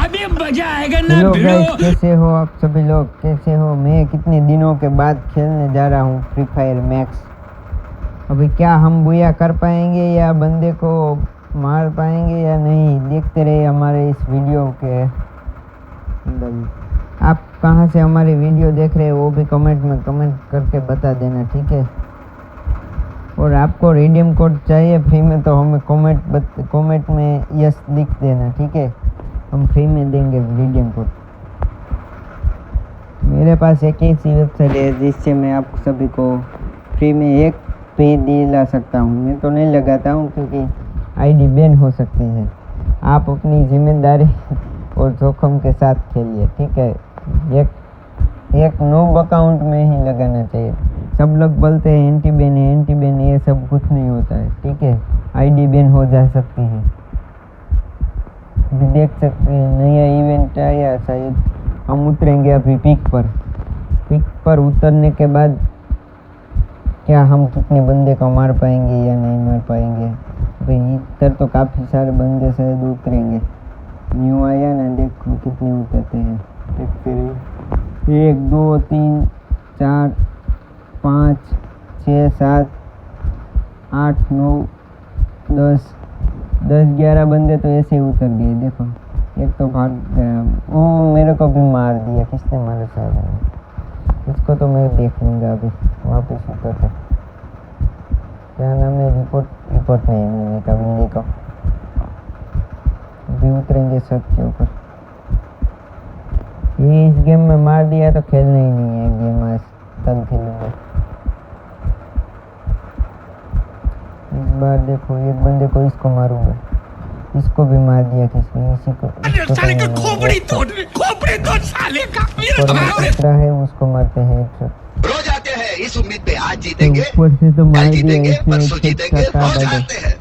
अभी मजा आएगा ना। हेलो गाइस, कैसे हो आप सभी लोग? कैसे हो? मैं कितने दिनों के बाद खेलने जा रहा हूँ फ्री फायर मैक्स। अभी क्या हम बुया कर पाएंगे या बंदे को मार पाएंगे या नहीं, देखते रहिए हमारे इस वीडियो के अंदर। आप कहाँ से हमारी वीडियो देख रहे हो वो भी कमेंट में कमेंट करके बता देना, ठीक है। और आपको रिडीम कोड चाहिए फ्री में तो हमें कमेंट में यस लिख देना, ठीक है। हम फ्री में देंगे रिडीम कोड। मेरे पास एक ऐसी वेबसाइट है जिससे मैं आप सभी को फ्री में एक पे दिला सकता हूँ। मैं तो नहीं लगाता हूँ क्योंकि आईडी बैन हो सकती है। आप अपनी जिम्मेदारी और जोखिम के साथ खेलिए, ठीक है। एक नोब अकाउंट में ही लगाना चाहिए। सब लोग बोलते हैं एंटी बैन है, ये सब कुछ नहीं होता है, ठीक है। आईडी बैन हो जा सकती है। अभी देख सकते हैं नया इवेंट आया, शायद हम उतरेंगे अभी पीक पर उतरने के बाद क्या हम कितने बंदे को मार पाएंगे या नहीं मार पाएंगे। अभी इधर तो काफ़ी सारे बंदे शायद उतरेंगे। न्यू आया ना, देखो कितने उतरते हैं। देखते रहिए। 1 2 3 4 5 6 7 8 9 10 11 बंदे तो ऐसे ही उतर गए। देखो एक तो भाग गया। ओ मेरे को भी मार दिया। किसने मारा? शायद इसको तो मैं देख लूँगा अभी वापस उतर है। क्या नाम है? रिपोर्ट नहीं मिलने का बंदे को। अभी उतरेंगे छत के ऊपर। ये इस गेम में मार दिया तो खेलना ही नहीं है गेम। आज कल खेलूँगा। इस बार देखो एक बंदे को इसको मारूंगा। इसको भी मार दिया किसने? इसी को साले का खोपड़ी तोड़ साले का है। उसको मारते हैं रोज आते हैं इस उम्मीद पे आज जीतेंगे, ऊपर से तो मार कल जीतेंगे, दिया परसों जीतेंगे, रोज हारते हैं।